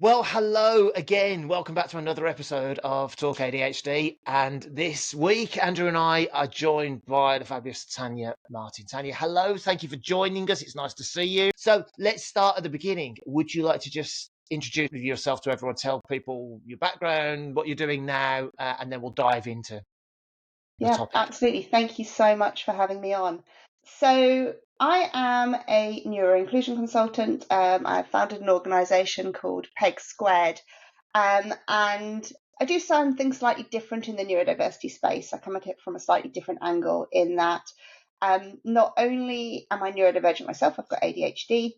Well, hello again. Welcome back to another episode of Talk ADHD. And this week, Andrew and I are joined by the fabulous Tania Martin. Tania, hello. Thank you for joining us. It's nice to see you. So let's start at the beginning. Would you like to just introduce yourself to everyone, tell people your background, what you're doing now, and then we'll dive into the Yeah, topic. absolutely. Thank you so much for having me on. So, I am a neuro-inclusion consultant. I founded an organisation called Peg Squared, and I do something slightly different in the neurodiversity space. I come at it from a slightly different angle in that not only am I neurodivergent myself, I've got ADHD.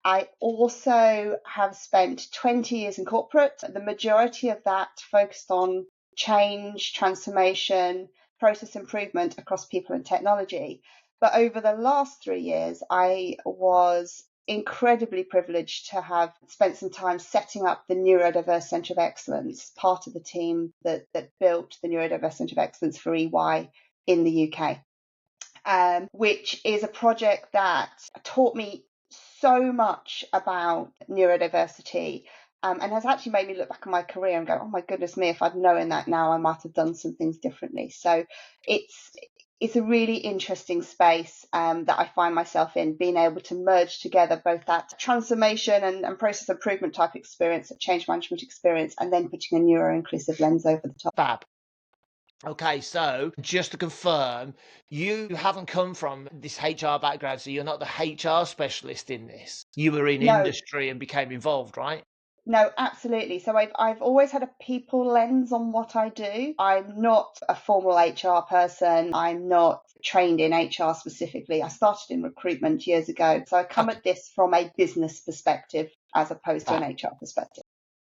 I also have spent 20 years in corporate, the majority of that focused on change, transformation, process improvement across people and technology. But over the last 3 years, I was incredibly privileged to have spent some time setting up the Neurodiverse Centre of Excellence, part of the team that built the Neurodiverse Centre of Excellence for EY in the UK, which is a project that taught me so much about neurodiversity, and has actually made me look back on my career and go, oh my goodness me, if I'd known that now, I might have done some things differently. So it's a really interesting space that I find myself in, being able to merge together both that transformation and process improvement type experience, that change management experience, and then putting a neuro-inclusive lens over the top. Fab. Okay, so just to confirm, you haven't come from this HR background, so you're not the HR specialist in this. You were in No, industry and became involved, right? No, absolutely. So I've always had a people lens on what I do. I'm not a formal HR person. I'm not trained in HR specifically. I started in recruitment years ago. So I come Okay. at this from a business perspective as opposed to an Fab. HR perspective.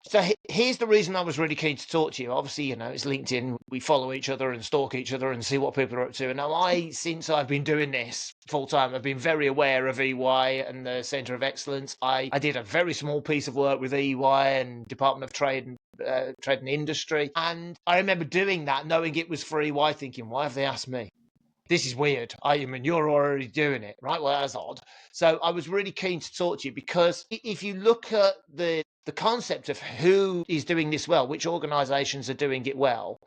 So here's the reason I was really keen to talk to you. Obviously, it's LinkedIn. We follow each other and stalk each other and see what people are up to. And now since I've been doing this full time, I've been very aware of EY and the Centre of Excellence. I did a very small piece of work with EY and Department of Trade and Industry. And I remember doing that, knowing it was for EY, thinking, why have they asked me? This is weird. I mean, you're already doing it, right? Well, that's odd. So I was really keen to talk to you because if you look at the concept of who is doing this well, which organisations are doing it well,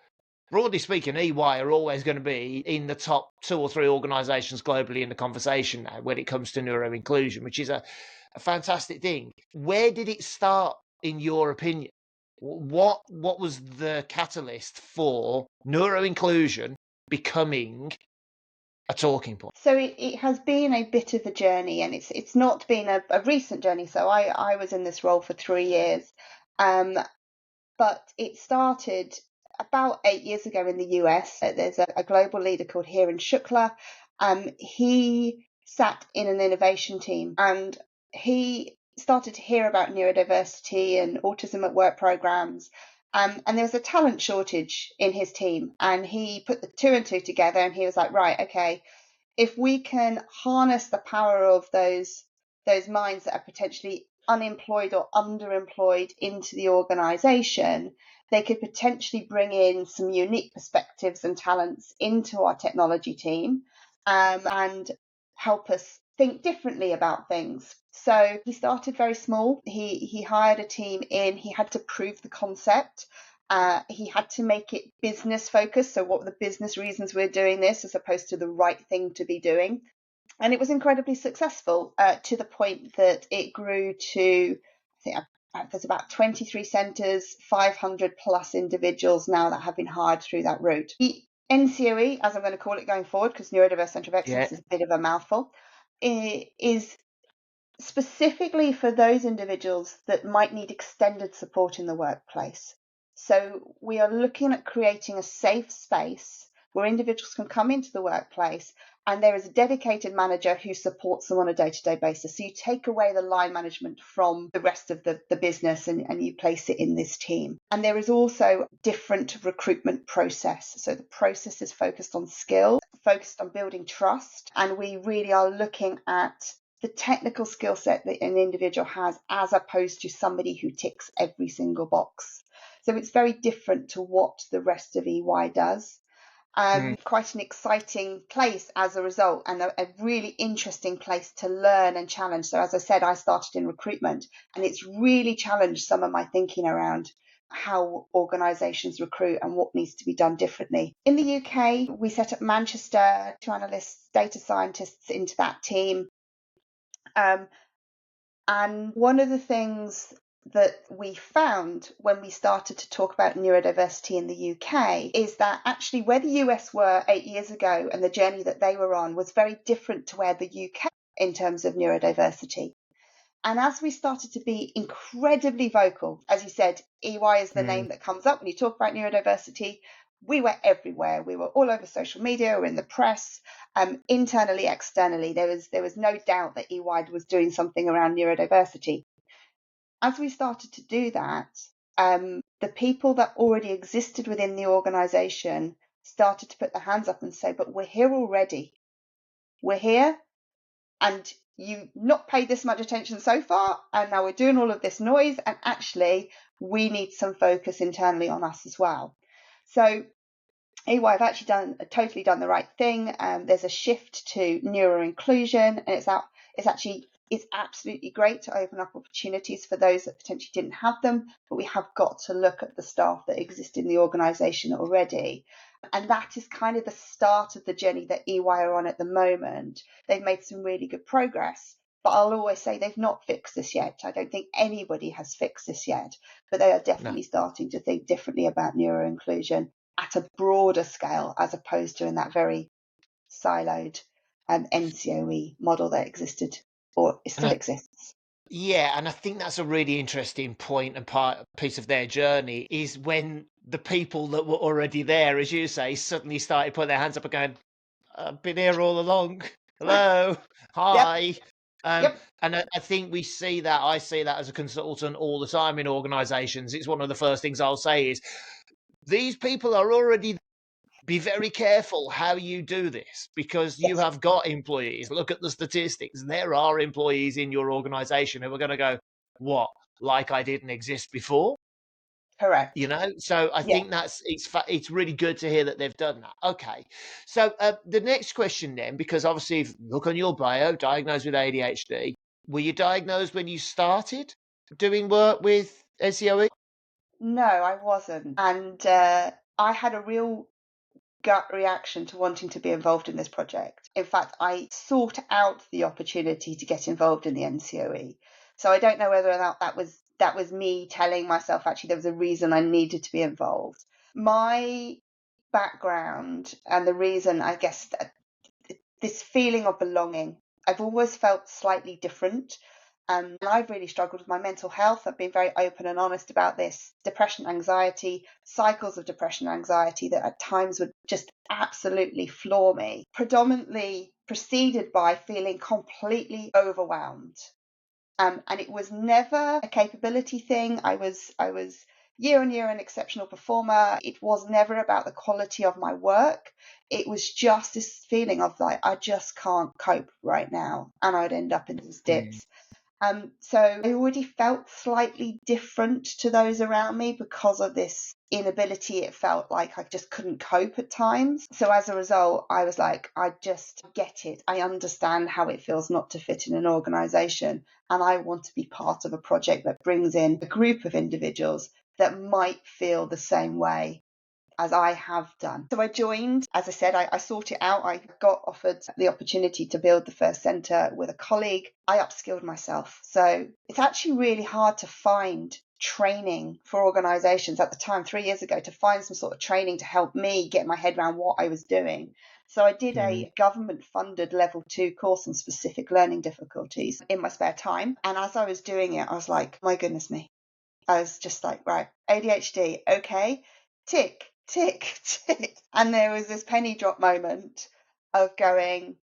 broadly speaking, EY are always going to be in the top 2 or 3 organisations globally in the conversation now when it comes to neuro-inclusion, which is a fantastic thing. Where did it start, in your opinion? What was the catalyst for neuro-inclusion becoming a talking point? So it has been a bit of a journey, and it's not been a recent journey. So I was in this role for 3 years, but it started about 8 years ago in the US. There's a global leader called Hiren Shukla. He sat in an innovation team, and he started to hear about neurodiversity and autism at work programs. And there was a talent shortage in his team, and he put the 2 and 2 together, and he was like, right, okay, if we can harness the power of those minds that are potentially unemployed or underemployed into the organization, they could potentially bring in some unique perspectives and talents into our technology team, and help us think differently about things. So he started very small. He hired a team in. He had to prove the concept. He had to make it business focused. So what were the business reasons we're doing this as opposed to the right thing to be doing? And it was incredibly successful, to the point that it grew to, I think there's about 23 centres, 500 plus individuals now that have been hired through that route. The NCOE, as I'm going to call it going forward, because Neurodiverse Centre of Excellence is a bit of a mouthful, is specifically for those individuals that might need extended support in the workplace. So we are looking at creating a safe space where individuals can come into the workplace, and there is a dedicated manager who supports them on a day-to-day basis. So you take away the line management from the rest of the business, and you place it in this team. And there is also different recruitment process. So the process is focused on skill, focused on building trust, and we really are looking at the technical skill set that an individual has, as opposed to somebody who ticks every single box. So it's very different to what the rest of EY does. Quite an exciting place as a result, and a really interesting place to learn and challenge. So as I said, I started in recruitment, and it's really challenged some of my thinking around how organisations recruit and what needs to be done differently. In the UK, we set up Manchester, 2 analysts, data scientists into that team. And one of the things that we found when we started to talk about neurodiversity in the UK is that actually where the US were 8 years ago and the journey that they were on was very different to where the UK in terms of neurodiversity. And as we started to be incredibly vocal, as you said, EY is the name that comes up when you talk about neurodiversity. We were everywhere. We were all over social media, we were in the press, internally, externally. There was no doubt that EY was doing something around neurodiversity. As we started to do that, the people that already existed within the organisation started to put their hands up and say, but we're here already. We're here, and you've not paid this much attention so far, and now we're doing all of this noise, and actually we need some focus internally on us as well. So EY have actually totally done the right thing. There's a shift to neuro-inclusion, and it's absolutely great to open up opportunities for those that potentially didn't have them, but we have got to look at the staff that exist in the organisation already. And that is kind of the start of the journey that EY are on at the moment. They've made some really good progress, but I'll always say they've not fixed this yet. I don't think anybody has fixed this yet, but they are definitely starting to think differently about neuro-inclusion at a broader scale, as opposed to in that very siloed NCOE model that existed or still exists. Yeah, and I think that's a really interesting point and piece of their journey is when the people that were already there, as you say, suddenly started putting their hands up and going, I've been here all along. Hello. Hi. Yep. And I think I see that as a consultant all the time in organizations. It's one of the first things I'll say is these people are already, be very careful how you do this because you have got employees. Look at the statistics. There are employees in your organization who are going to go, what, like I didn't exist before? Correct. You know, so I think it's really good to hear that they've done that. Okay, so the next question then, because obviously, if you look on your bio, diagnosed with ADHD. Were you diagnosed when you started doing work with NCOE? No, I wasn't. And I had a real gut reaction to wanting to be involved in this project. In fact, I sought out the opportunity to get involved in the NCOE. So I don't know whether or not that was me telling myself actually there was a reason I needed to be involved. My background and the reason, I guess, this feeling of belonging, I've always felt slightly different. And I've really struggled with my mental health. I've been very open and honest about this. Depression, anxiety, cycles of depression, anxiety that at times would just absolutely floor me. Predominantly preceded by feeling completely overwhelmed. And it was never a capability thing. I was year on year an exceptional performer. It was never about the quality of my work. It was just this feeling of like, I just can't cope right now. And I'd end up in these dips. So I already felt slightly different to those around me because of this inability. It felt like I just couldn't cope at times. So as a result, I was like, I just get it. I understand how it feels not to fit in an organisation. And I want to be part of a project that brings in a group of individuals that might feel the same way as I have done. So I joined, as I said, I sought it out. I got offered the opportunity to build the first centre with a colleague. I upskilled myself. So it's actually really hard to find training for organisations at the time, 3 years ago, to find some sort of training to help me get my head around what I was doing. So I did a government-funded level 2 course on specific learning difficulties in my spare time. And as I was doing it, I was like, my goodness me. I was just like, right, ADHD, okay, tick, tick, tick. And there was this penny drop moment of going,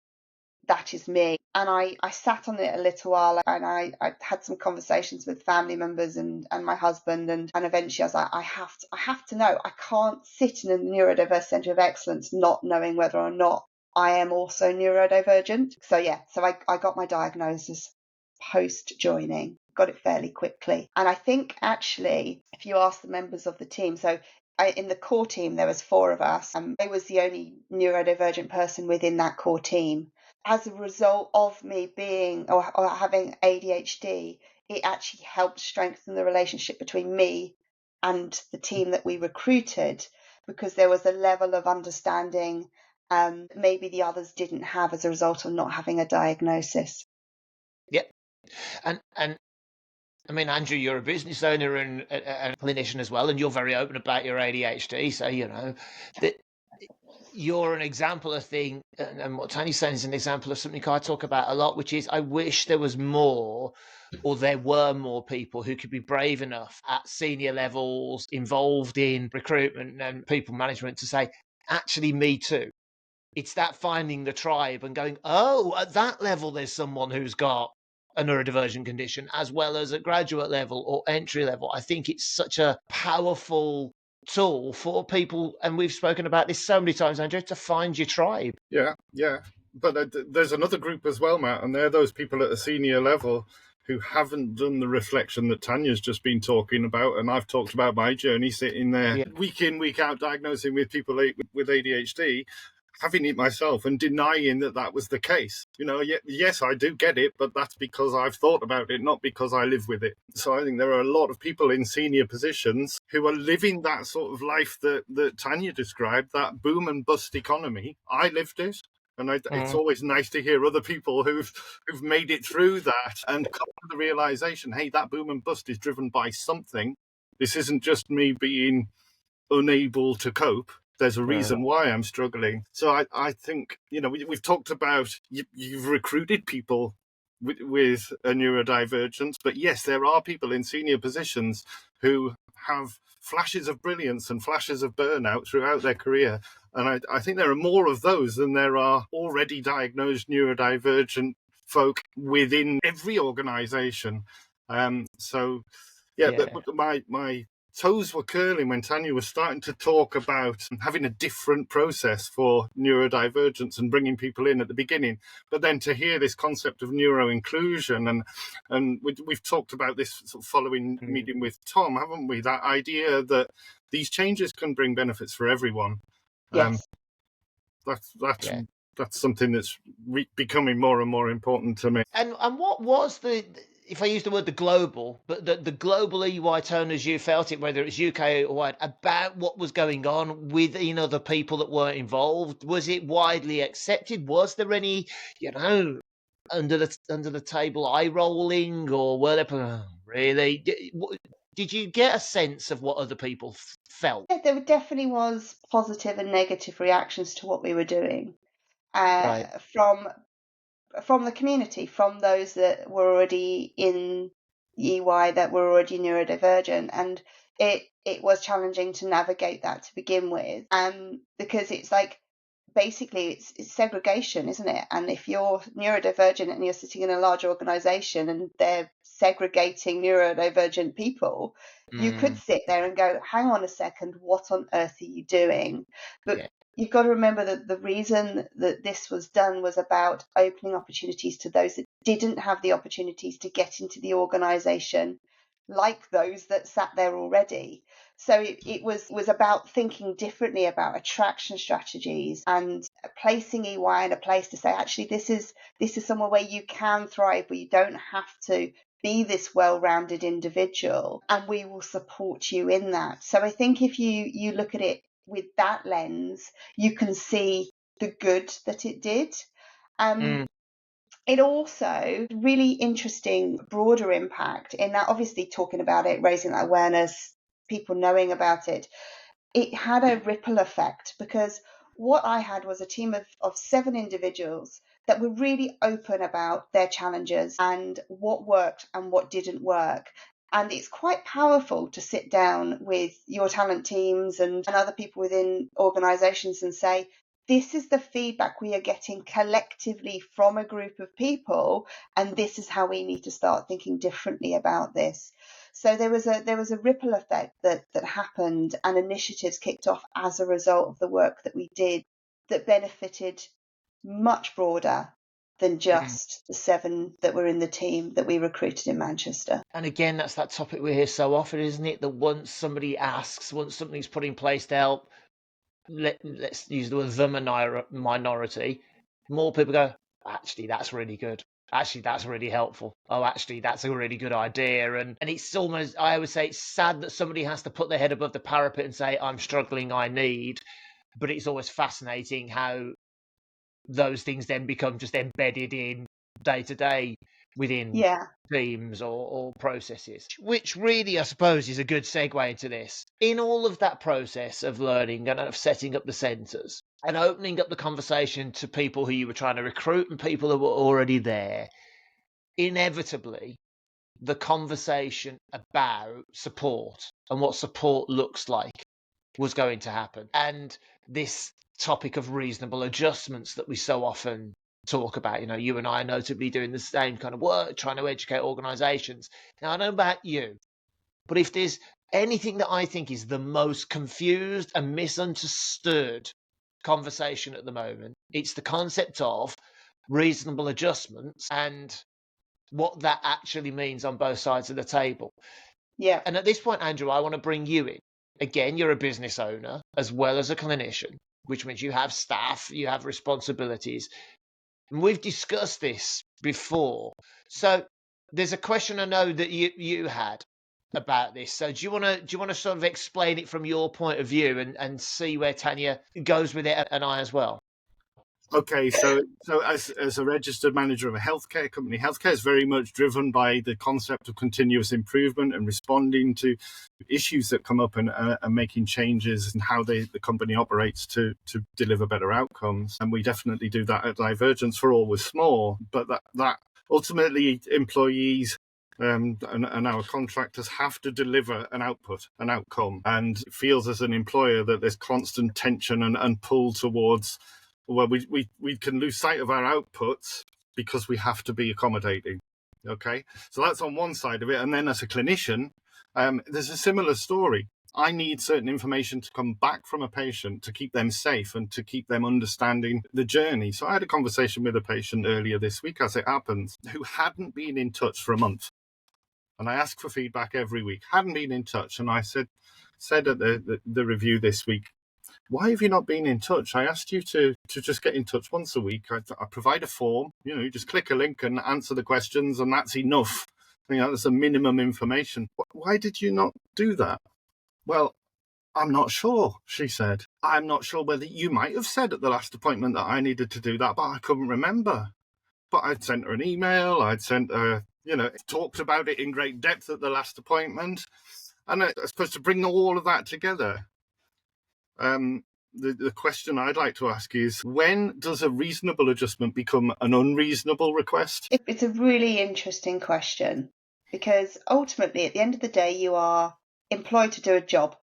that is me. And I sat on it a little while, and I had some conversations with family members and my husband, and eventually I was like, I have to know. I can't sit in a Neurodiverse Centre of Excellence not knowing whether or not I am also neurodivergent. So I got my diagnosis post joining, got it fairly quickly. And I think actually, if you ask the members of the team, so in the core team, there was 4 of us. I was the only neurodivergent person within that core team. As a result of me being or having ADHD, it actually helped strengthen the relationship between me and the team that we recruited, because there was a level of understanding maybe the others didn't have as a result of not having a diagnosis. Yep. And I mean, Andrew, you're a business owner and a clinician as well, and you're very open about your ADHD. So, you know, that you're an example of thing, and what Tanya's saying is an example of something I talk about a lot, which is I wish there was more, or there were more people who could be brave enough at senior levels involved in recruitment and people management to say, actually, me too. It's that finding the tribe and going, oh, at that level, there's someone who's got a neurodivergent condition, as well as at graduate level or entry level. I think it's such a powerful tool for people, and we've spoken about this so many times, Andrew, to find your tribe. Yeah. But there's another group as well, Matt, and they're those people at a senior level who haven't done the reflection that Tanya's just been talking about, and I've talked about my journey sitting there week in, week out, diagnosing with people with ADHD, having it myself and denying that was the case. You know, yes, I do get it, but that's because I've thought about it, not because I live with it. So I think there are a lot of people in senior positions who are living that sort of life that Tanya described, that boom and bust economy. I lived it. And it's always nice to hear other people who've made it through that and come to the realization, hey, that boom and bust is driven by something. This isn't just me being unable to cope. There's a reason why I'm struggling. So I think, you know, we've talked about you've recruited people with a neurodivergence, but yes, there are people in senior positions who have flashes of brilliance and flashes of burnout throughout their career. And I think there are more of those than there are already diagnosed neurodivergent folk within every organization. But my toes were curling when Tanya was starting to talk about having a different process for neurodivergence and bringing people in at the beginning. But then to hear this concept of neuroinclusion, and we've talked about this sort of following meeting with Tom, haven't we? That idea that these changes can bring benefits for everyone. Yes. That's something that's becoming more and more important to me. And what was if I use the word the global, but the global EY tone as you felt it, whether it's UK or wide, about what was going on within other people that weren't involved? Was it widely accepted? Was there any, you know, under the table eye rolling, or were there really? Did you get a sense of what other people felt? Yeah, there definitely was positive and negative reactions to what we were doing from the community, from those that were already in EY, that were already neurodivergent, and it was challenging to navigate that to begin with, because it's like basically it's segregation, isn't it? And if you're neurodivergent and you're sitting in a large organization and they're segregating neurodivergent people, you could sit there and go, hang on a second, what on earth are you doing? But you've got to remember that the reason that this was done was about opening opportunities to those that didn't have the opportunities to get into the organization, like those that sat there already. So it was about thinking differently about attraction strategies and placing EY in a place to say, actually, this is somewhere where you can thrive, where you don't have to be this well-rounded individual, and we will support you in that. So I think if you look at it with that lens, you can see the good that it did. It also really interesting broader impact in that, obviously talking about it, raising that awareness, people knowing about it, it had a ripple effect, because what I had was a team of 7 individuals that were really open about their challenges and what worked and what didn't work. And it's quite powerful to sit down with your talent teams and other people within organizations and say, this is the feedback we are getting collectively from a group of people, and this is how we need to start thinking differently about this. So there was a ripple effect that happened, and initiatives kicked off as a result of the work that we did that benefited much broader than just the 7 that were in the team that we recruited in Manchester. And again, that's that topic we hear so often, isn't it? That once somebody asks, once something's put in place to help, let's use the word the minority, more people go, actually, that's really good. Actually, that's really helpful. Oh, actually, that's a really good idea. And it's almost, I would say, it's sad that somebody has to put their head above the parapet and say, I'm struggling, I need. But it's always fascinating how those things then become just embedded in day to day within teams or processes, which really, I suppose, is a good segue into this. In all of that process of learning and of setting up the centres and opening up the conversation to people who you were trying to recruit and people who were already there, inevitably, the conversation about support and what support looks like was going to happen. And this topic of reasonable adjustments that we so often talk about, you and I are notably doing the same kind of work, trying to educate organisations. Now, I don't know about you, but if there's anything that I think is the most confused and misunderstood conversation at the moment, it's the concept of reasonable adjustments and what that actually means on both sides of the table. Yeah. And at this point, Andrew, I want to bring you in. Again, you're a business owner as well as a clinician, which means you have staff, you have responsibilities. And we've discussed this before. So there's a question I know that you had about this. So do you want to sort of explain it from your point of view and see where Tanya goes with it, and I as well? Okay, so as a registered manager of a healthcare company, healthcare is very much driven by the concept of continuous improvement and responding to issues that come up and making changes in how the company operates to deliver better outcomes. And we definitely do that at Divergence for Always Small, but that ultimately employees and our contractors have to deliver an outcome, and it feels as an employer that there's constant tension and pull towards, well, we can lose sight of our outputs because we have to be accommodating. Okay, so that's on one side of it. And then as a clinician, there's a similar story. I need certain information to come back from a patient to keep them safe and to keep them understanding the journey. So I had a conversation with a patient earlier this week, as it happens, who hadn't been in touch for a month. And I ask for feedback every week, hadn't been in touch. And I said at the review this week, why have you not been in touch? I asked you to just get in touch once a week. I provide a form, you just click a link and answer the questions, and that's enough. That's a minimum information. Why did you not do that? Well, I'm not sure, she said. I'm not sure whether you might have said at the last appointment that I needed to do that, but I couldn't remember. But I'd sent her an email, I'd sent her, talked about it in great depth at the last appointment. And I suppose to bring all of that together, the question I'd like to ask is, when does a reasonable adjustment become an unreasonable request? It's a really interesting question, because ultimately, at the end of the day, you are employed to do a job.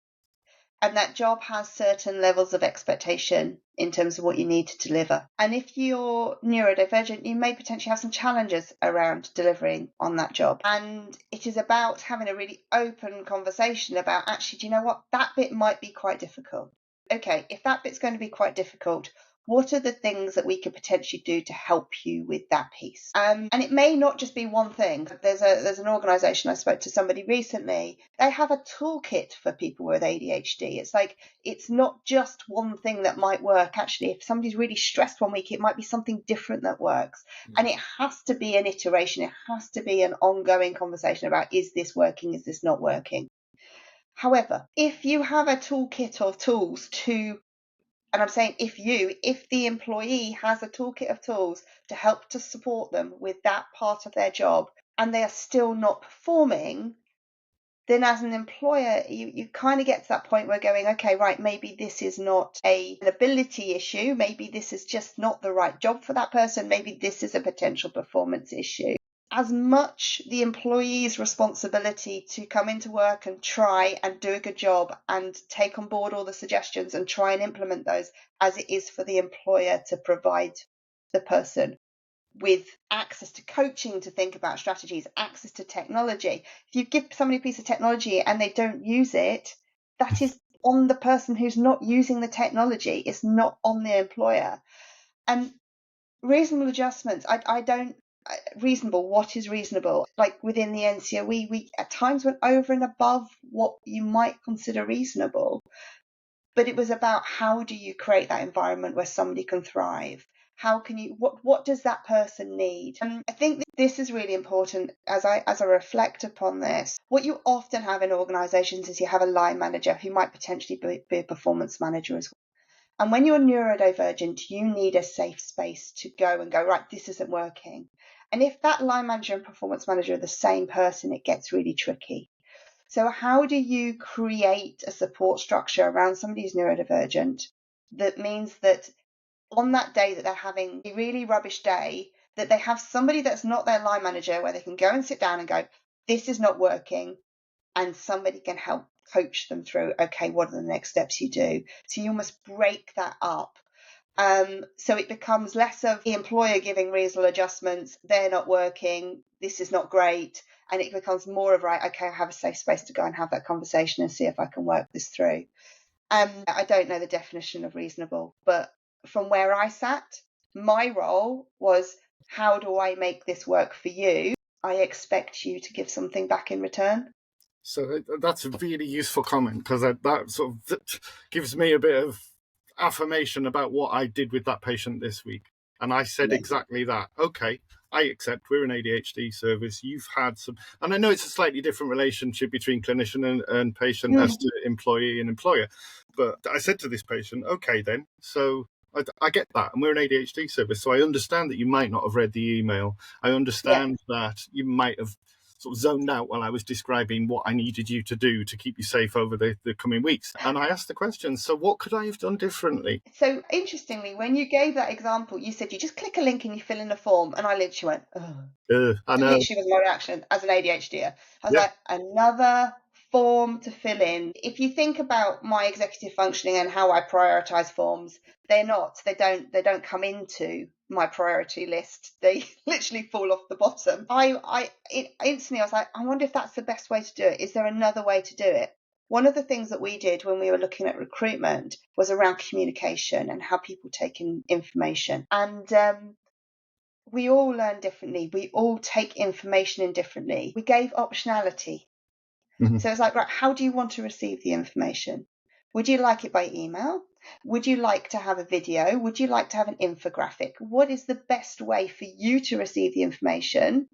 And that job has certain levels of expectation in terms of what you need to deliver. And if you're neurodivergent, you may potentially have some challenges around delivering on that job. And it is about having a really open conversation about, actually, do you know what? That bit might be quite difficult. Okay, if that bit's going to be quite difficult, what are the things that we could potentially do to help you with that piece? And it may not just be one thing. There's an organisation, I spoke to somebody recently, they have a toolkit for people with ADHD. It's like, it's not just one thing that might work. Actually, if somebody's really stressed one week, it might be something different that works. And it has to be an iteration. It has to be an ongoing conversation about, is this working? Is this not working? However, if you have a toolkit of tools to, and I'm saying if the employee has a toolkit of tools to help to support them with that part of their job, and they are still not performing, then as an employer, you kind of get to that point where going, okay, right, maybe this is not an ability issue. Maybe this is just not the right job for that person. Maybe this is a potential performance issue. As much the employee's responsibility to come into work and try and do a good job and take on board all the suggestions and try and implement those as it is for the employer to provide the person with access to coaching to think about strategies, access to technology. If you give somebody a piece of technology and they don't use it, that is on the person who's not using the technology. It's not on the employer. And Reasonable adjustments. I don't. Reasonable. What is reasonable? Like within the NCOE, we at times went over and above what you might consider reasonable. But it was about how do you create that environment where somebody can thrive? How can you? What does that person need? And I think this is really important as I reflect upon this. What you often have in organisations is you have a line manager who might potentially be a performance manager as well. And when you're neurodivergent, you need a safe space to go and go, right, this isn't working. And if that line manager and performance manager are the same person, it gets really tricky. So how do you create a support structure around somebody who's neurodivergent that means that on that day that they're having a really rubbish day, that they have somebody that's not their line manager where they can go and sit down and go, this is not working, and somebody can help coach them through, okay, what are the next steps you do? So you almost break that up. So it becomes less of the employer giving reasonable adjustments, they're not working, this is not great, and it becomes more of, right, okay, I have a safe space to go and have that conversation and see if I can work this through. I don't know the definition of reasonable, but from where I sat, my role was, how do I make this work for you? I expect you to give something back in return. So that's a really useful comment, because that sort of gives me a bit of affirmation about what I did with that patient this week. And I said exactly that. Okay, I accept we're an ADHD service. You've had some, and I know it's a slightly different relationship between clinician and patient as to employee and employer. But I said to this patient, okay, then, so I get that. And we're an ADHD service. So I understand that you might not have read the email. I understand that you might have sort of zoned out while I was describing what I needed you to do to keep you safe over the coming weeks. And I asked the question, so what could I have done differently? So interestingly, when you gave that example, you said you just click a link and you fill in a form. And I literally went, ugh. I know. Literally was my reaction as an ADHDer. I was like, another form to fill in. If you think about my executive functioning and how I prioritize forms, they don't come into my priority list. They literally fall off the bottom. Instantly I was like, I wonder if that's the best way to do it. Is there another way to do it? One of the things that we did when we were looking at recruitment was around communication and how people take in information. And we all learn differently. We all take information in differently. We gave optionality. So it's like, right, how do you want to receive the information? Would you like it by email? Would you like to have a video? Would you like to have an infographic? What is the best way for you to receive the information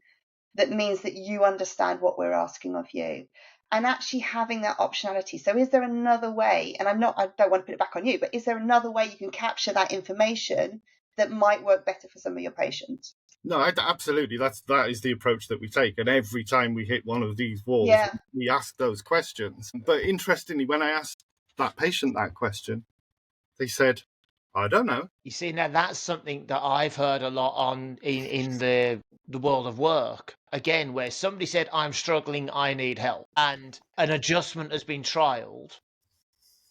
that means that you understand what we're asking of you? And actually having that optionality. So is there another way? And I don't want to put it back on you, but is there another way you can capture that information that might work better for some of your patients? No, absolutely. That is the approach that we take. And every time we hit one of these walls, we ask those questions. But interestingly, when I asked that patient that question, they said, I don't know. You see, now that's something that I've heard a lot in the world of work. Again, where somebody said, I'm struggling, I need help. And an adjustment has been trialed.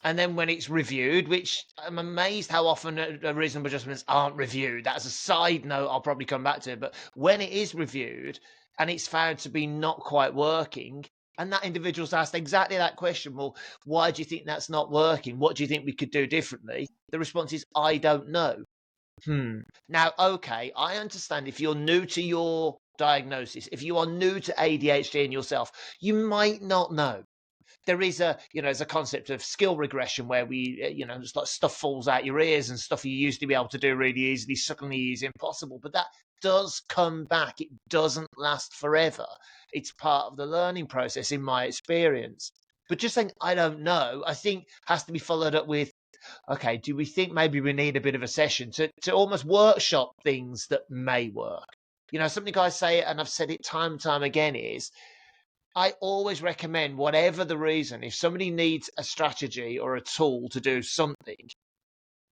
And then when it's reviewed, which I'm amazed how often reasonable adjustments aren't reviewed. That's a side note I'll probably come back to. But when it is reviewed and it's found to be not quite working, and that individual's asked exactly that question, well, why do you think that's not working? What do you think we could do differently? The response is, I don't know. Now, okay, I understand if you're new to your diagnosis, if you are new to ADHD in yourself, you might not know. There is there's a concept of skill regression where we, just like stuff falls out your ears and stuff you used to be able to do really easily suddenly is impossible. But that does come back. It doesn't last forever. It's part of the learning process in my experience. But just saying, I don't know, I think has to be followed up with, okay, do we think maybe we need a bit of a session to almost workshop things that may work? Something I say, and I've said it time and time again, is I always recommend, whatever the reason, if somebody needs a strategy or a tool to do something,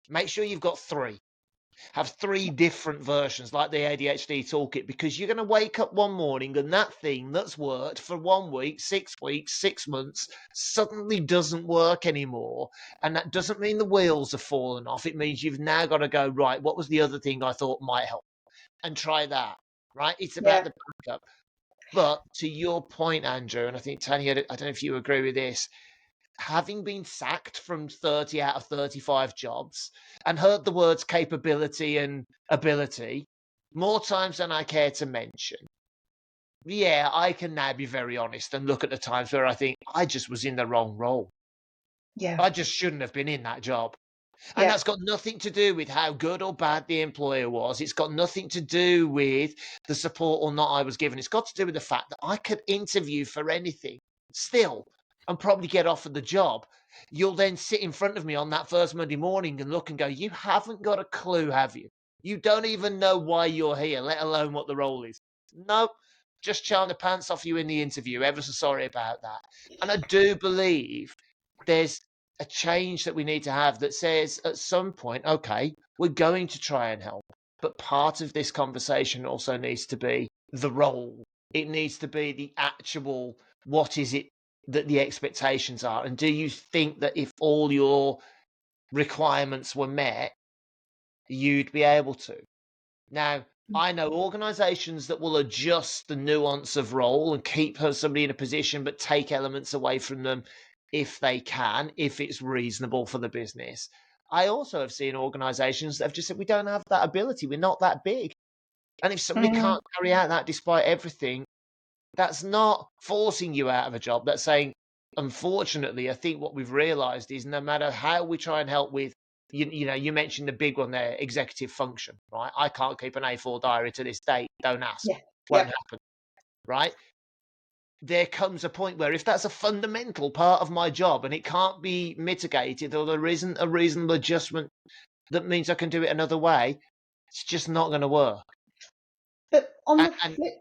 make sure you've got 3. Have 3 different versions, like the ADHD toolkit, because you're going to wake up one morning and that thing that's worked for 1 week, 6 weeks, 6 months suddenly doesn't work anymore. And that doesn't mean the wheels have fallen off. It means you've now got to go, right, what was the other thing I thought might help? And try that, right? It's about the backup. But to your point, Andrew, and I think Tanya, I don't know if you agree with this, having been sacked from 30 out of 35 jobs and heard the words capability and ability more times than I care to mention, yeah, I can now be very honest and look at the times where I think I just was in the wrong role. Yeah. I just shouldn't have been in that job. And Yeah. that's got nothing to do with how good or bad the employer was. It's got nothing to do with the support or not I was given. It's got to do with the fact that I could interview for anything still and probably get offered the job. You'll then sit in front of me on that first Monday morning and look and go, you haven't got a clue, have you? You don't even know why you're here, let alone what the role is. Nope. Just charring the pants off you in the interview. Ever so sorry about that. And I do believe there's a change that we need to have that says at some point, okay, we're going to try and help. But part of this conversation also needs to be the role. It needs to be the actual, what is it that the expectations are? And do you think that if all your requirements were met, you'd be able to? Now, I know organisations that will adjust the nuance of role and keep somebody in a position, but take elements away from them if they can, if it's reasonable for the business. I also have seen organisations that have just said, we don't have that ability, we're not that big. And if somebody can't carry out that despite everything, that's not forcing you out of a job. That's saying, unfortunately, I think what we've realised is no matter how we try and help with, you know, you mentioned the big one there, executive function, right? I can't keep an A4 diary to this date. Don't ask. Yeah. Won't happen, right? There comes a point where if that's a fundamental part of my job and it can't be mitigated or there isn't a reasonable adjustment that means I can do it another way, it's just not going to work. But on the flip,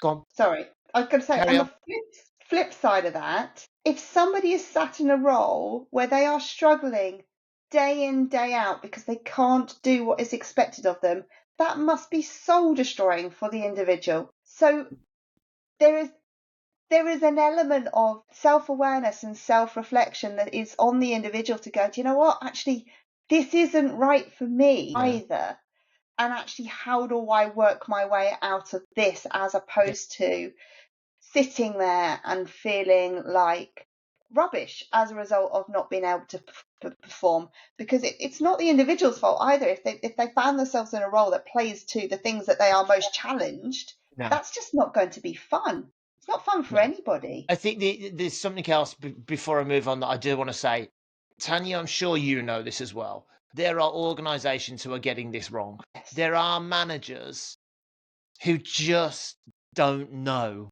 go on. Sorry, I was going to say, on the flip side of that, if somebody is sat in a role where they are struggling day in, day out because they can't do what is expected of them, that must be soul destroying for the individual. So there is an element of self-awareness and self-reflection that is on the individual to go, do you know what? Actually, this isn't right for me either. And actually, how do I work my way out of this as opposed to sitting there and feeling like rubbish as a result of not being able to perform? Because it's not the individual's fault either. If they find themselves in a role that plays to the things that they are most challenged, that's just not going to be fun. It's not fun for anybody. I think there's something else before I move on that I do want to say. Tanya, I'm sure you know this as well. There are organisations who are getting this wrong. Yes. There are managers who just don't know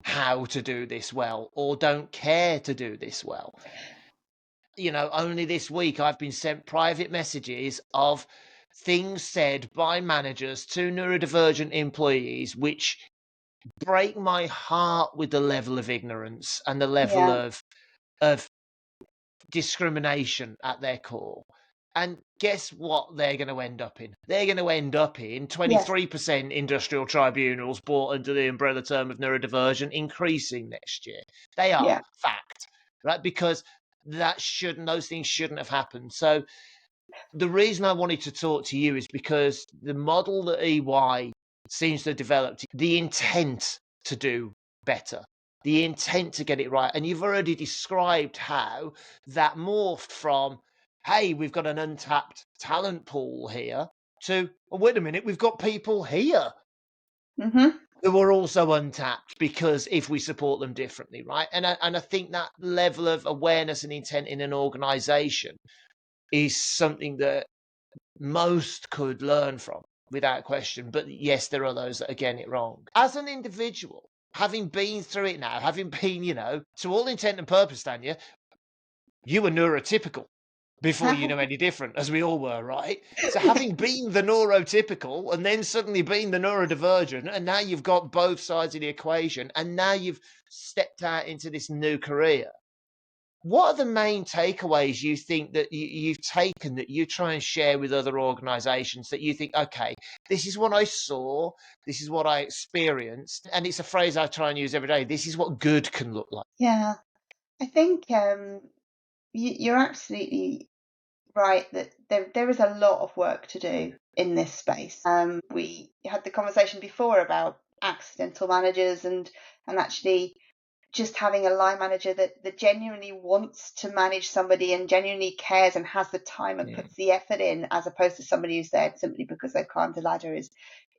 how to do this well or don't care to do this well. You know, only this week I've been sent private messages of things said by managers to neurodivergent employees which break my heart with the level of ignorance and the level of discrimination at their core. And guess what they're going to end up in? They're going to end up in 23% industrial tribunals brought under the umbrella term of neurodivergent, increasing next year. They are fact, right? Because those things shouldn't have happened. So the reason I wanted to talk to you is because the model that EY seems to have developed, the intent to do better, the intent to get it right. And you've already described how that morphed from, hey, we've got an untapped talent pool here, to, oh, wait a minute, we've got people here who are also untapped because if we support them differently, right? And I think that level of awareness and intent in an organisation is something that most could learn from without question. But yes, there are those that are getting it wrong. As an individual, having been through it now, having been, you know, to all intent and purpose, Tanya, you were neurotypical before you know any different, as we all were, right? So having been the neurotypical and then suddenly being the neurodivergent, and now you've got both sides of the equation, and now you've stepped out into this new career. What are the main takeaways you think that you've taken that you try and share with other organisations that you think, okay, this is what I saw, this is what I experienced, and it's a phrase I try and use every day, this is what good can look like? Yeah, I think you're absolutely right that there is a lot of work to do in this space. We had the conversation before about accidental managers and actually just having a line manager that genuinely wants to manage somebody and genuinely cares and has the time and puts the effort in, as opposed to somebody who's there simply because they've climbed the ladder,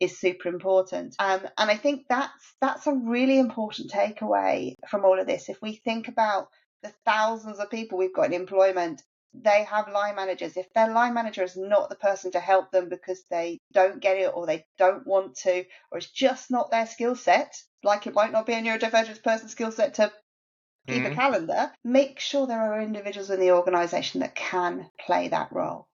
is super important. And I think that's a really important takeaway from all of this. If we think about the thousands of people we've got in employment, they have line managers. If their line manager is not the person to help them because they don't get it or they don't want to, or it's just not their skill set, like it might not be a neurodivergent person's skill set to keep a calendar, make sure there are individuals in the organisation that can play that role,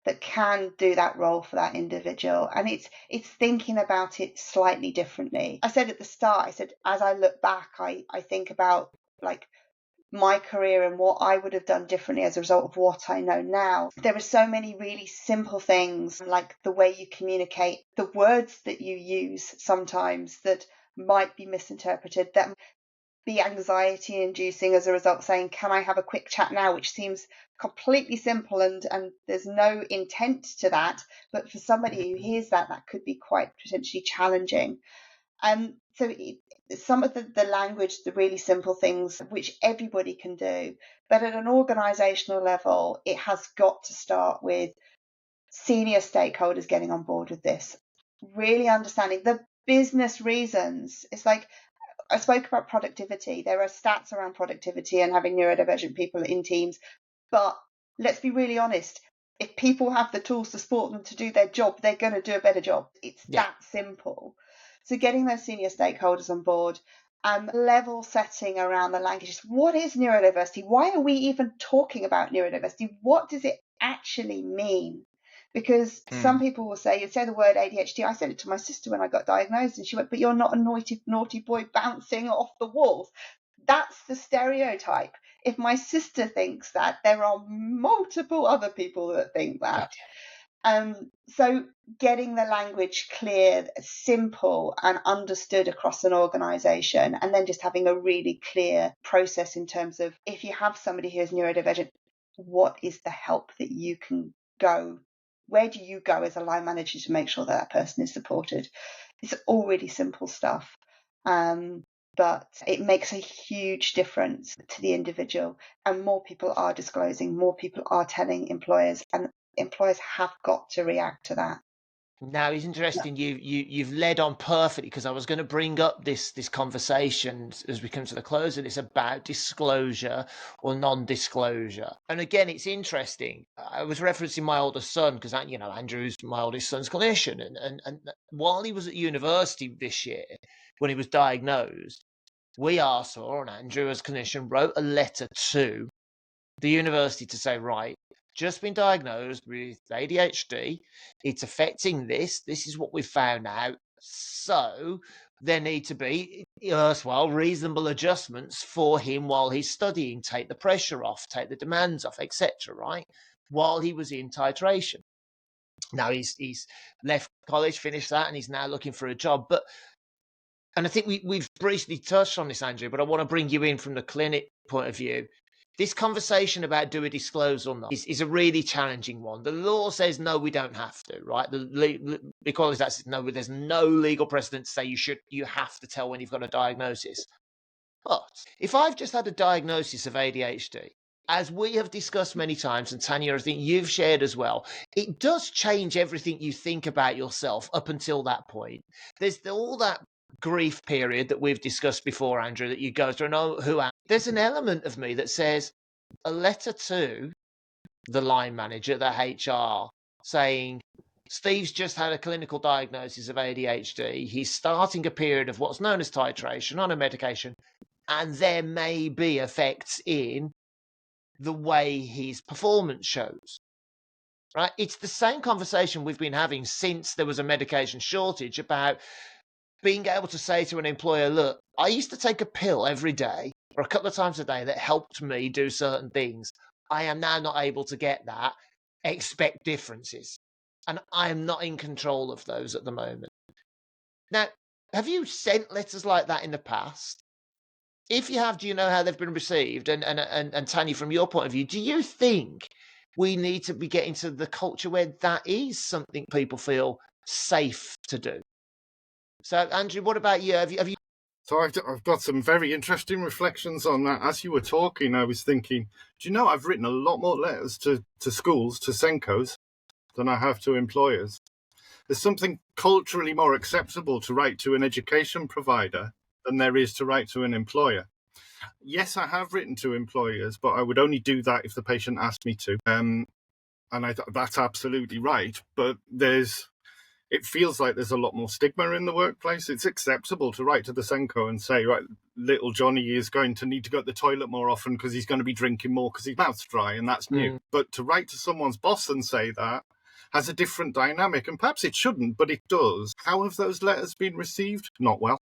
that can do that role for that individual. And it's thinking about it slightly differently. I said at the start, I said, as I look back, I think about like my career and what I would have done differently as a result of what I know now. There are so many really simple things, like the way you communicate, the words that you use sometimes that might be misinterpreted, that be anxiety inducing as a result, saying, can I have a quick chat now, which seems completely simple and there's no intent to that, but for somebody who hears that could be quite potentially challenging. So some of the language, the really simple things which everybody can do, but at an organisational level, it has got to start with senior stakeholders getting on board with this, really understanding the business reasons. It's like, I spoke about productivity. There are stats around productivity and having neurodivergent people in teams, but let's be really honest. If people have the tools to support them to do their job, they're going to do a better job. It's that simple. So getting those senior stakeholders on board and level setting around the languages. What is neurodiversity? Why are we even talking about neurodiversity? What does it actually mean? Because some people will say, you'd say the word ADHD. I said it to my sister when I got diagnosed, and she went, but you're not a naughty boy bouncing off the walls. That's the stereotype. If my sister thinks that, there are multiple other people that think that. So getting the language clear, simple and understood across an organisation, and then just having a really clear process in terms of, if you have somebody who is neurodivergent, what is the help that you can go? Where do you go as a line manager to make sure that person is supported? It's all really simple stuff. But it makes a huge difference to the individual, and more people are disclosing, more people are telling employers, and employers have got to react to that. Now, it's interesting. You've led on perfectly, because I was going to bring up this conversation as we come to the close of this about disclosure or non-disclosure. And again, it's interesting. I was referencing my oldest son because, Andrew's my oldest son's clinician, and while he was at university this year, when he was diagnosed, we asked for, and Andrew as clinician wrote a letter to the university to say, right, just been diagnosed with ADHD. It's affecting this. This is what we've found out. So there need to be reasonable adjustments for him while he's studying. Take the pressure off, take the demands off, etc. Right? While he was in titration. Now he's left college, finished that, and he's now looking for a job. And I think we've briefly touched on this, Andrew, but I want to bring you in from the clinic point of view. This conversation about do we disclose or not is a really challenging one. The law says no, we don't have to, right? Because that's no, there's no legal precedent to say you have to tell when you've got a diagnosis. But if I've just had a diagnosis of ADHD, as we have discussed many times, and Tanya, I think you've shared as well, it does change everything you think about yourself up until that point. There's all that grief period that we've discussed before, Andrew, that you go through. There's an element of me that says a letter to the line manager, the HR, saying Steve's just had a clinical diagnosis of ADHD. He's starting a period of what's known as titration on a medication, and there may be effects in the way his performance shows. Right? It's the same conversation we've been having since there was a medication shortage about being able to say to an employer, look, I used to take a pill every day or a couple of times a day that helped me do certain things. I am now not able to get that. Expect differences. And I am not in control of those at the moment. Now, have you sent letters like that in the past? If you have, do you know how they've been received? And Tanya, from your point of view, do you think we need to be getting to the culture where that is something people feel safe to do? So, Andrew, what about you? Have you? So I've got some very interesting reflections on that. As you were talking, I was thinking, do you know, I've written a lot more letters to schools, to SENCOs, than I have to employers. There's something culturally more acceptable to write to an education provider than there is to write to an employer. Yes, I have written to employers, but I would only do that if the patient asked me to. And that's absolutely right. But it feels like there's a lot more stigma in the workplace. It's acceptable to write to the SENCO and say, right, little Johnny is going to need to go to the toilet more often because he's going to be drinking more because his mouth's dry, and that's new. But to write to someone's boss and say that has a different dynamic, and perhaps it shouldn't, but it does. How have those letters been received? Not well,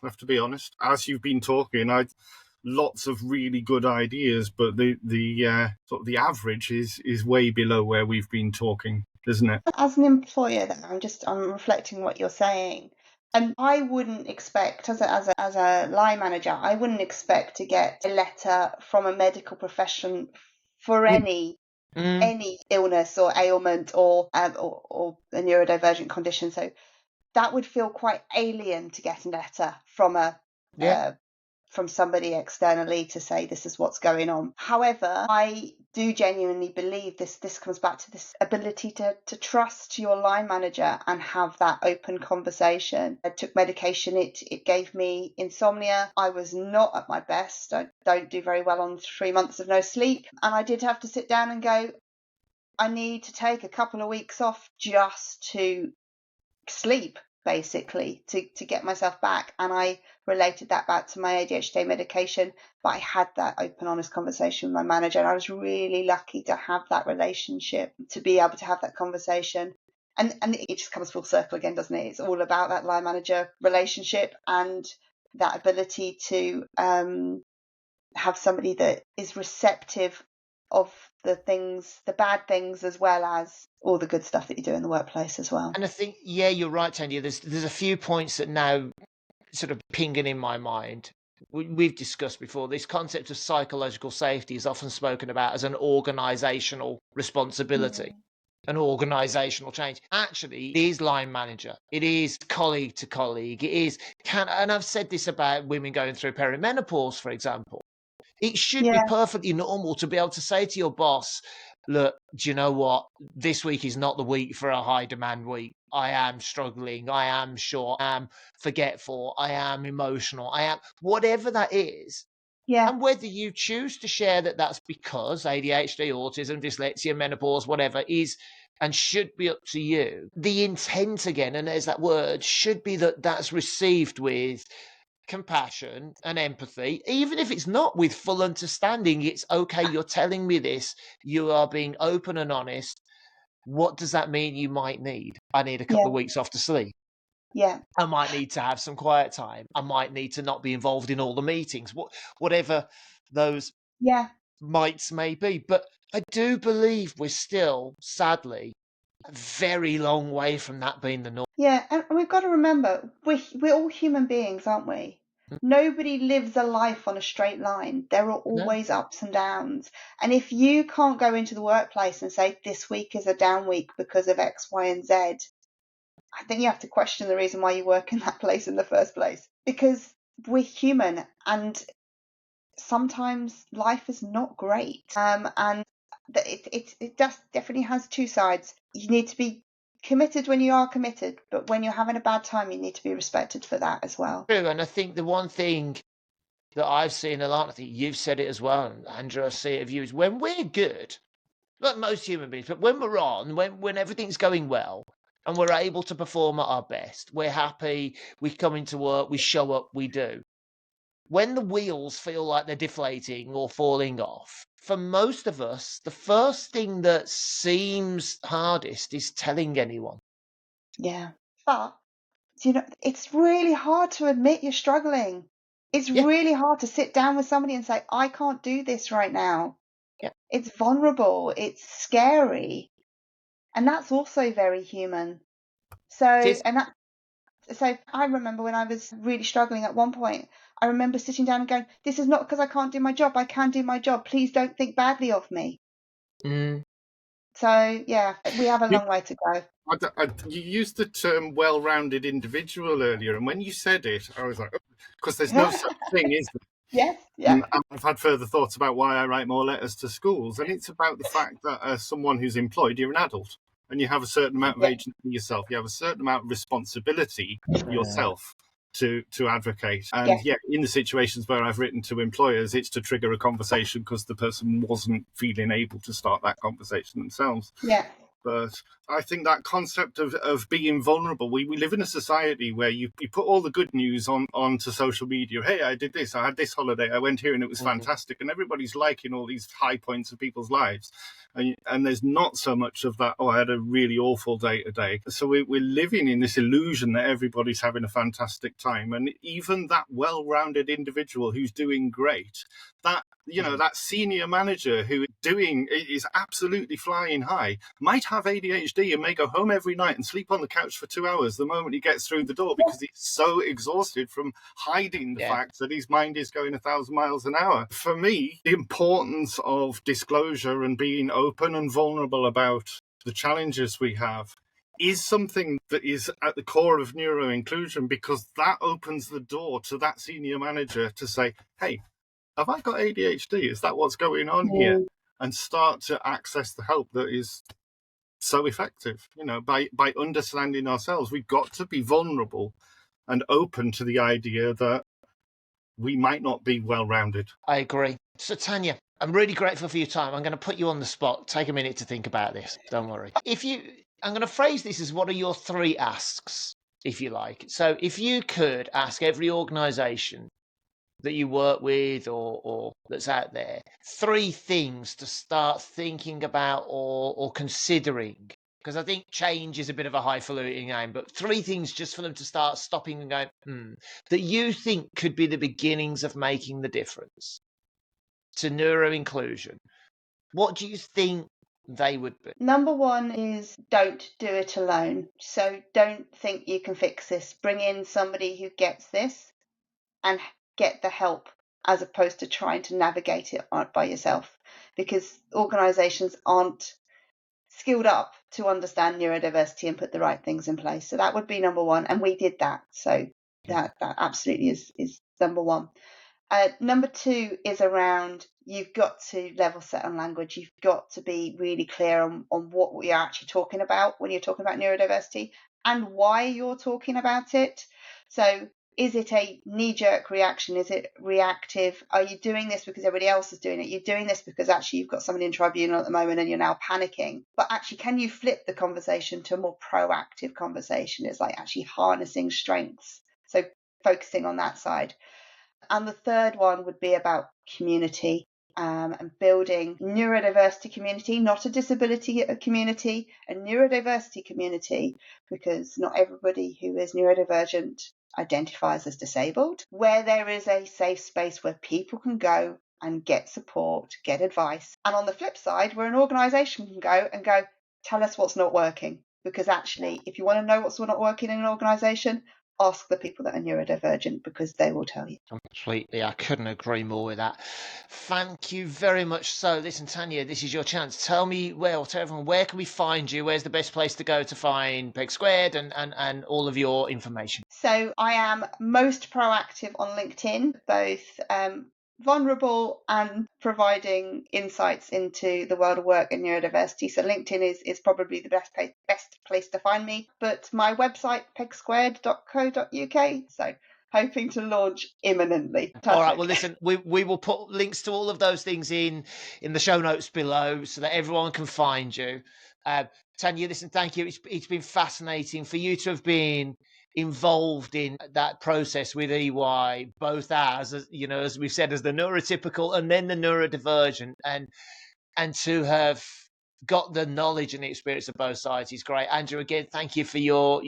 I have to be honest. As you've been talking, lots of really good ideas, but the sort of the average is way below where we've been talking, isn't it? As an employer, then I'm reflecting what you're saying, and I wouldn't expect, as a line manager, I wouldn't expect to get a letter from a medical profession for any illness or ailment or a neurodivergent condition. So that would feel quite alien to get a letter from from somebody externally to say this is what's going on. However, I do genuinely believe this comes back to this ability to trust your line manager and have that open conversation. I took medication, it gave me insomnia. I was not at my best. I don't do very well on 3 months of no sleep, and I did have to sit down and go, I need to take a couple of weeks off just to sleep, basically, to get myself back. And I related that back to my ADHD medication, but I had that open, honest conversation with my manager, and I was really lucky to have that relationship, to be able to have that conversation. And it just comes full circle again, doesn't it? It's all about that line manager relationship and that ability to have somebody that is receptive of the bad things, as well as all the good stuff that you do in the workplace as well. And I think, yeah, you're right, Tanya. There's a few points that now sort of pinging in my mind. We've discussed before, this concept of psychological safety is often spoken about as an organisational responsibility, an organisational change. Actually, it is line manager, it is colleague to colleague, it is and I've said this about women going through perimenopause, for example. It should be perfectly normal to be able to say to your boss, look, do you know what? This week is not the week for a high demand week. I am struggling. I am short. I am forgetful. I am emotional. I am whatever that is. Yeah. And whether you choose to share that that's because ADHD, autism, dyslexia, menopause, whatever is and should be up to you. The intent again, and there's that word, should be that that's received with compassion and empathy, even if it's not with full understanding. It's okay, you're telling me this, you are being open and honest. What does that mean you might need? I need a couple of weeks off to sleep. Yeah. I might need to have some quiet time. I might need to not be involved in all the meetings, whatever those mights may be. But I do believe we're still, sadly, a very long way from that being the norm. Yeah, and we've got to remember, we're all human beings, aren't we? Nobody lives a life on a straight line. There are always ups and downs. And if you can't go into the workplace and say, this week is a down week because of X, Y, and Z, I think you have to question the reason why you work in that place in the first place. Because we're human, and sometimes life is not great. And it definitely has two sides. You need to be committed when you are committed, but when you're having a bad time, you need to be respected for that as well. True, and I think the one thing that I've seen a lot, I think you've said it as well, and Andrew, I see it of you, is when we're good, like most human beings, but when we're on, when everything's going well, and we're able to perform at our best, we're happy, we come into work, we show up, we do. When the wheels feel like they're deflating or falling off, for most of us, the first thing that seems hardest is telling anyone. Yeah. But, it's really hard to admit you're struggling. It's really hard to sit down with somebody and say, I can't do this right now. Yeah. It's vulnerable. It's scary. And that's also very human. So I remember when I was really struggling at one point, I remember sitting down and going, this is not because I can't do my job. I can do my job. Please don't think badly of me. So yeah, we have a long way to go. You used the term well-rounded individual earlier, and when you said it, I was like, because there's no such thing, is there? Yes, yeah. And I've had further thoughts about why I write more letters to schools, and it's about the fact that as someone who's employed, you're an adult, and you have a certain amount of agency yourself. You have a certain amount of responsibility yourself to advocate. And in the situations where I've written to employers, it's to trigger a conversation because the person wasn't feeling able to start that conversation themselves. Yeah. But I think that concept of being vulnerable, we live in a society where you put all the good news onto social media. Hey, I did this, I had this holiday, I went here and it was fantastic. And everybody's liking all these high points of people's lives. And there's not so much of that, I had a really awful day today. So we're living in this illusion that everybody's having a fantastic time. And even that well-rounded individual who's doing great, that senior manager who is absolutely flying high might have ADHD and may go home every night and sleep on the couch for 2 hours the moment he gets through the door because he's so exhausted from hiding the fact that his mind is going 1,000 miles an hour. For me, the importance of disclosure and being open and vulnerable about the challenges we have is something that is at the core of neuro-inclusion, because that opens the door to that senior manager to say, hey, have I got ADHD? Is that what's going on here? And start to access the help that is so effective. By understanding ourselves, we've got to be vulnerable and open to the idea that we might not be well-rounded. I agree. So Tanya, I'm really grateful for your time. I'm going to put you on the spot. Take a minute to think about this. Don't worry. I'm going to phrase this as, what are your 3 asks, if you like? So if you could ask every organisation that you work with or that's out there 3 things to start thinking about or considering, because I think change is a bit of a highfalutin aim, but 3 things just for them to start stopping and going, that you think could be the beginnings of making the difference to neuro-inclusion, what do you think they would be? Number 1 is don't do it alone. So don't think you can fix this. Bring in somebody who gets this and get the help, as opposed to trying to navigate it by yourself, because organisations aren't skilled up to understand neurodiversity and put the right things in place. So that would be number 1, and we did that. So that absolutely is number 1. Number 2 is around, you've got to level set on language. You've got to be really clear on what we are actually talking about when you're talking about neurodiversity and why you're talking about it. So is it a knee-jerk reaction? Is it reactive? Are you doing this because everybody else is doing it? You're doing this because actually you've got somebody in tribunal at the moment and you're now panicking. But actually, can you flip the conversation to a more proactive conversation? It's like actually harnessing strengths. So focusing on that side. And the third one would be about community. And building neurodiversity community, not a disability community, a neurodiversity community, because not everybody who is neurodivergent identifies as disabled, where there is a safe space where people can go and get support, get advice. And on the flip side, where an organisation can go, tell us what's not working. Because actually, if you want to know what's not working in an organisation, ask the people that are neurodivergent, because they will tell you. Completely. I couldn't agree more with that. Thank you very much. So listen, Tanya, this is your chance. Tell everyone, where can we find you? Where's the best place to go to find Peg Squared and all of your information? So I am most proactive on LinkedIn, both vulnerable and providing insights into the world of work and neurodiversity. So LinkedIn is probably the best place to find me. But my website, pegsquared.co.uk. So hoping to launch imminently. All right. Well, listen, we will put links to all of those things in the show notes below so that everyone can find you. Tanya, listen, thank you. It's been fascinating for you to have been involved in that process with EY, both as we've said, as the neurotypical and then the neurodivergent, and to have got the knowledge and the experience of both sides is great. Andrew, again, thank you for your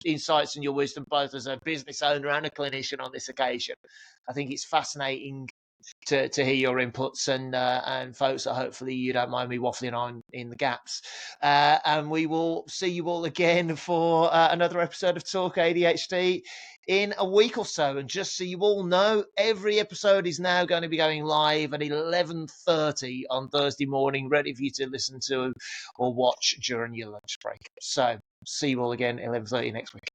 insights and your wisdom, both as a business owner and a clinician on this occasion. I think it's fascinating to hear your inputs, and folks, that hopefully you don't mind me waffling on in the gaps. And we will see you all again for another episode of Talk ADHD in a week or so. And just so you all know, every episode is now going to be going live at 11:30 on Thursday morning, ready for you to listen to or watch during your lunch break. So see you all again at 11:30 next week.